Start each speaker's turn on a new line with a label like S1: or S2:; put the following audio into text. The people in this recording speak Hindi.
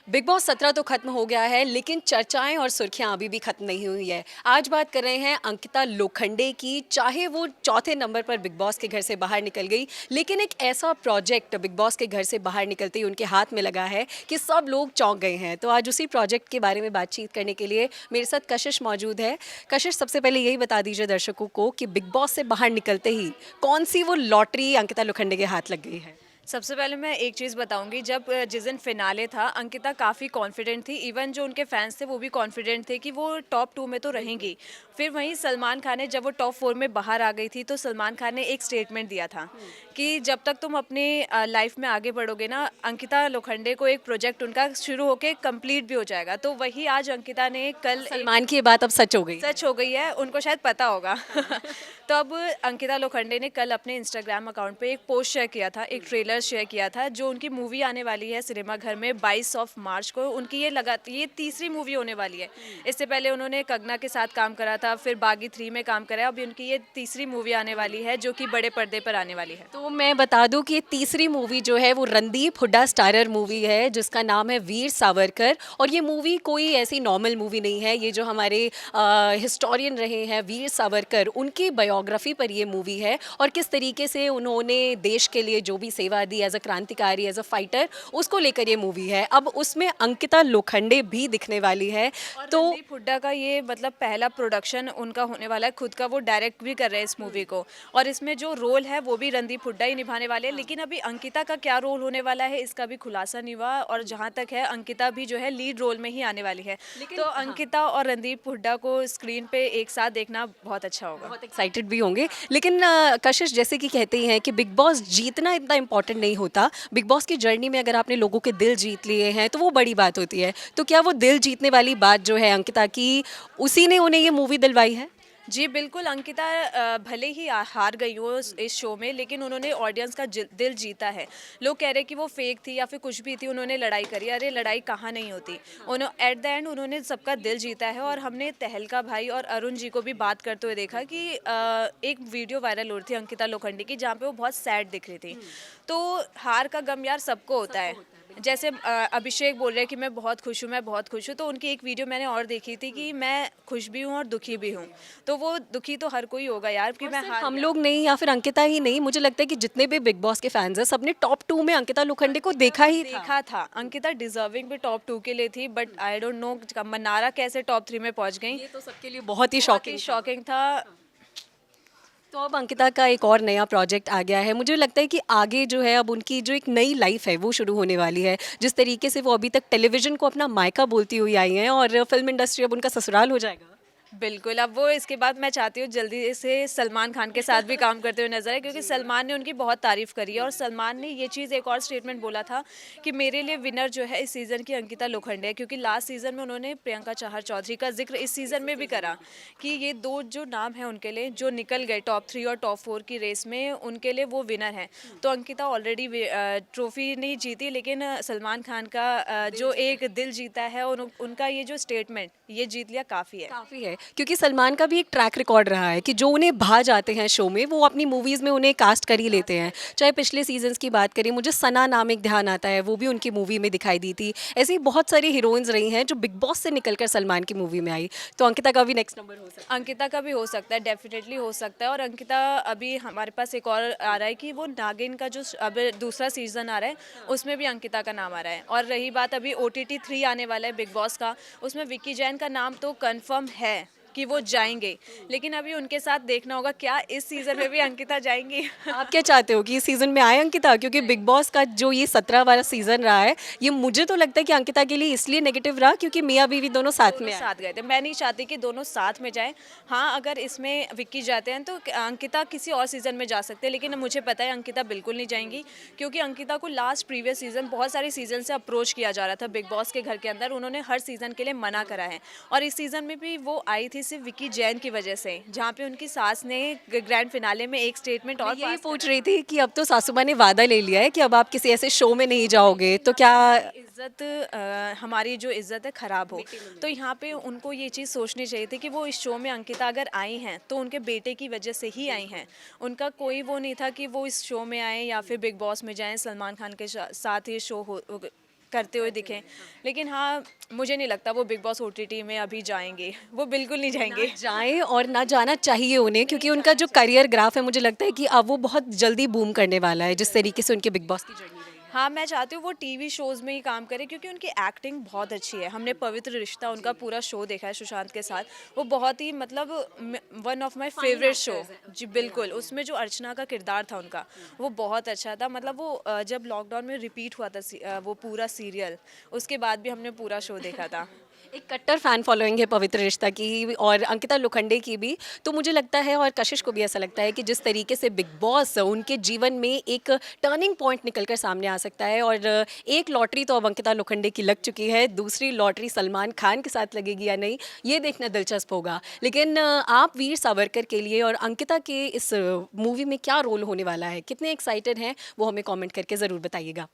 S1: बिग बॉस 17 तो खत्म हो गया है, लेकिन चर्चाएं और सुर्खियां अभी भी खत्म नहीं हुई है। आज बात कर रहे हैं अंकिता लोखंडे की। चाहे वो चौथे नंबर पर बिग बॉस के घर से बाहर निकल गई, लेकिन एक ऐसा प्रोजेक्ट बिग बॉस के घर से बाहर निकलते ही उनके हाथ में लगा है कि सब लोग चौंक गए हैं। तो आज उसी प्रोजेक्ट के बारे में बातचीत करने के लिए मेरे साथ कशिश मौजूद है। कशिश, सबसे पहले यही बता दीजिए दर्शकों को कि बिग बॉस से बाहर निकलते ही कौन सी वो लॉटरी अंकिता लोखंडे के हाथ लग गई है।
S2: सबसे पहले मैं एक चीज़ बताऊंगी। जब जिस दिन फिनाले था, अंकिता काफ़ी कॉन्फिडेंट थी। इवन जो उनके फैंस थे वो भी कॉन्फिडेंट थे कि वो टॉप 2 में तो रहेंगी। फिर वहीं सलमान खान ने, जब वो टॉप 4 में बाहर आ गई थी, तो सलमान खान ने एक स्टेटमेंट दिया था कि जब तक तुम अपने लाइफ में आगे बढ़ोगे ना, अंकिता लोखंडे को एक प्रोजेक्ट उनका शुरू होके कंप्लीट भी हो जाएगा। तो वही आज अंकिता ने कल
S1: सलमान की ये बात अब सच हो गई।
S2: सच हो गई है, उनको शायद पता होगा। तो अब अंकिता लोखंडे ने कल अपने इंस्टाग्राम अकाउंट पे एक पोस्ट शेयर किया था, एक ट्रेलर शेयर किया था, जो उनकी मूवी आने वाली है सिनेमा घर में 22 मार्च को। उनकी ये तीसरी मूवी होने वाली है। इससे पहले उन्होंने कंगना के साथ काम करा था, फिर बागी 3 में काम करा। अभी उनकी ये तीसरी मूवी आने वाली है, जो कि बड़े पर्दे पर आने वाली है।
S1: तो मैं बता दूं कि ये तीसरी मूवी जो है वो रणदीप हुड्डा स्टारर मूवी है, जिसका नाम है वीर सावरकर। और ये मूवी कोई ऐसी नॉर्मल मूवी नहीं है। ये जो हमारे हिस्टोरियन रहे हैं वीर सावरकर, उनकी बायोग्राफी पर ये मूवी है, और किस तरीके से उन्होंने देश के लिए जो भी सेवा दी एज अ क्रांतिकारी, एज अ फाइटर, उसको लेकर ये मूवी है। अब उसमें अंकिता लोखंडे भी दिखने वाली है।
S2: और
S1: तो
S2: रणदीप हुड्डा का ये मतलब पहला प्रोडक्शन उनका होने वाला है, खुद का वो डायरेक्ट भी कर रहे हैं इस मूवी को। और इसमें जो रोल है वो भी रणदीप हुड्डा ही निभाने वाले हैं। लेकिन अभी अंकिता का क्या रोल होने वाला है, इसका भी खुलासा नहीं हुआ। और जहाँ तक है, अंकिता भी जो है लीड रोल में ही आने वाली है। तो अंकिता और रणदीप हुड्डा को स्क्रीन पे एक साथ देखना बहुत अच्छा होगा।
S1: बहुत एक्साइटेड भी होंगे। लेकिन कशिश, जैसे कि कहते ही हैं कि बिग बॉस जीतना इतना इम्पोर्टेंट नहीं होता। बिग बॉस की जर्नी में अगर आपने लोगों के दिल जीत लिए हैं तो वो बड़ी बात होती है। तो क्या वो दिल जीतने वाली बात जो है अंकिता की, उसी ने उन्हें ये मूवी दिलवाई है?
S2: जी बिल्कुल। अंकिता भले ही हार गई हो इस शो में, लेकिन उन्होंने ऑडियंस का दिल जीता है। लोग कह रहे हैं कि वो फेक थी या फिर कुछ भी थी, उन्होंने लड़ाई करी। अरे लड़ाई कहाँ नहीं होती। एट द एंड उन्होंने सबका दिल जीता है। और हमने तहलका भाई और अरुण जी को भी बात करते हुए देखा कि एक वीडियो वायरल हो रही थी अंकिता लोखंडे की, जहाँ पे वो बहुत सैड दिख रही थी। तो हार का गम यार सबको होता है। जैसे अभिषेक बोल रहे हैं कि मैं बहुत खुश हूँ, मैं बहुत खुश हूँ। तो उनकी एक वीडियो मैंने और देखी थी कि मैं खुश भी हूँ और दुखी भी हूँ। तो वो दुखी तो हर कोई होगा यार, कि
S1: और
S2: मैं
S1: सिर्फ
S2: हार
S1: हम
S2: गया।
S1: लोग नहीं, या फिर अंकिता ही नहीं, मुझे लगता है कि जितने भी बिग बॉस के फैंस हैं सबने टॉप 2 में अंकिता लोखंडे को देखा ही था।
S2: देखा था। अंकिता डिजर्विंग भी टॉप 2 के लिए थी, but I don't know Mannara कैसे टॉप 3 में पहुंच गई।
S1: ये तो सबके लिए बहुत ही
S2: बहुत ही
S1: शॉकिंग था।
S2: शॉकिंग था।
S1: तो अब अंकिता का एक और नया प्रोजेक्ट आ गया है। मुझे लगता है कि आगे जो है अब उनकी जो एक नई लाइफ है वो शुरू होने वाली है। जिस तरीके से वो अभी तक टेलीविजन को अपना मायका बोलती हुई आई हैं, और फिल्म इंडस्ट्री अब उनका ससुराल हो जाएगा।
S2: बिल्कुल। अब वो इसके बाद मैं चाहती हूँ जल्दी से सलमान खान के साथ भी काम करते हुए नजर आए, क्योंकि सलमान ने उनकी बहुत तारीफ करी है। और सलमान ने ये चीज़ एक और स्टेटमेंट बोला था कि मेरे लिए विनर जो है इस सीज़न की अंकिता लोखंडे है, क्योंकि लास्ट सीज़न में उन्होंने प्रियंका चाहर चौधरी का जिक्र इस सीज़न में भी करा कि ये दो जो नाम है उनके लिए, जो निकल गए टॉप 3 और टॉप 4 की रेस में, उनके लिए वो विनर है। तो अंकिता ऑलरेडी ट्रॉफी नहीं जीती, लेकिन सलमान खान का जो एक दिल जीता है और उनका ये जो स्टेटमेंट ये जीत लिया, काफ़ी है।
S1: काफ़ी है, क्योंकि सलमान का भी एक ट्रैक रिकॉर्ड रहा है कि जो उन्हें भा जाते हैं शो में, वो अपनी मूवीज़ में उन्हें कास्ट कर ही लेते हैं। चाहे पिछले सीजन्स की बात करें, मुझे सना नाम एक ध्यान आता है, वो भी उनकी मूवी में दिखाई दी थी। ऐसी बहुत सारी हीरोइंस रही हैं जो बिग बॉस से निकलकर सलमान की मूवी में आई। तो अंकिता का भी नेक्स्ट नंबर हो सकता है।
S2: अंकिता का भी हो सकता है, डेफिनेटली हो सकता है। और अंकिता, अभी हमारे पास एक और आ रहा है कि वो नागिन का जो अब दूसरा सीजन आ रहा है, उसमें भी अंकिता का नाम आ रहा है। और रही बात अभी OTT 3 आने वाला है बिग बॉस का, उसमें विक्की जैन का नाम तो कंफर्म है कि वो जाएंगे। लेकिन अभी उनके साथ देखना होगा क्या इस सीजन में भी अंकिता जाएंगी।
S1: आप क्या चाहते हो कि इस सीजन में आए अंकिता? क्योंकि बिग बॉस का जो ये 17 वाला सीजन रहा है, ये मुझे तो लगता है कि अंकिता के लिए इसलिए नेगेटिव रहा क्योंकि मियाँ बीवी दोनों साथ
S2: दोनों
S1: में आए।
S2: साथ गए थे। मैं नहीं चाहती कि दोनों साथ में जाएं। हाँ, अगर इसमें विक्की जाते हैं तो अंकिता किसी और सीज़न में जा सकते हैं, लेकिन मुझे पता है अंकिता बिल्कुल नहीं जाएंगी। क्योंकि अंकिता को लास्ट प्रीवियस सीज़न बहुत सारे सीज़न से अप्रोच किया जा रहा था बिग बॉस के घर के अंदर, उन्होंने हर सीज़न के लिए मना करा है। और इस सीज़न में भी वो आई थी सिर्फ विक्की जैन की वजह से, जहाँ पे उनकी सास ने ग्रैंड फिनाले में एक स्टेटमेंट
S1: मैं
S2: और
S1: यही
S2: पास
S1: पूछ
S2: करा।
S1: रही थी कि अब तो सासू माँ ने वादा ले लिया है कि अब आप किसी ऐसे शो में नहीं जाओगे, तो क्या
S2: इज्जत, हमारी जो इज्जत है खराब हो। तो यहाँ पे उनको ये चीज़ सोचनी चाहिए थी कि वो इस शो में अंकिता अगर आई हैं तो उनके बेटे की वजह से ही आई हैं। उनका कोई वो नहीं था कि वो इस शो में आए या फिर बिग बॉस में जाएं सलमान खान के साथ ये शो हो करते हुए दिखें। लेकिन हाँ, मुझे नहीं लगता वो बिग बॉस ओटीटी में अभी जाएंगे, वो बिल्कुल नहीं जाएंगे।
S1: ना जाएं और ना जाना चाहिए उन्हें, क्योंकि उनका जो करियर ग्राफ है मुझे लगता है कि अब वो बहुत जल्दी बूम करने वाला है, जिस तरीके से उनके बिग बॉस की जर्नी रही है।
S2: हाँ, मैं चाहती हूँ वो टीवी शोज़ में ही काम करें, क्योंकि उनकी एक्टिंग बहुत अच्छी है। हमने पवित्र रिश्ता उनका पूरा शो देखा है सुशांत के साथ। वो बहुत ही मतलब one of my favourite show. जी बिल्कुल, उसमें जो अर्चना का किरदार था उनका, वो बहुत अच्छा था। मतलब वो जब लॉकडाउन में रिपीट हुआ था वो पूरा सीरियल, उसके बाद भी हमने पूरा शो देखा था।
S1: एक कट्टर फैन फॉलोइंग है पवित्र रिश्ता की और अंकिता लोखंडे की भी। तो मुझे लगता है और कशिश को भी ऐसा लगता है कि जिस तरीके से बिग बॉस उनके जीवन में एक टर्निंग पॉइंट निकल कर सामने आ सकता है, और एक लॉटरी तो अब अंकिता लोखंडे की लग चुकी है, दूसरी लॉटरी सलमान खान के साथ लगेगी या नहीं, ये देखना दिलचस्प होगा। लेकिन आप वीर सावरकर के लिए और अंकिता के इस मूवी में क्या रोल होने वाला है, कितने एक्साइटेड हैं, वो हमें कॉमेंट करके ज़रूर बताइएगा।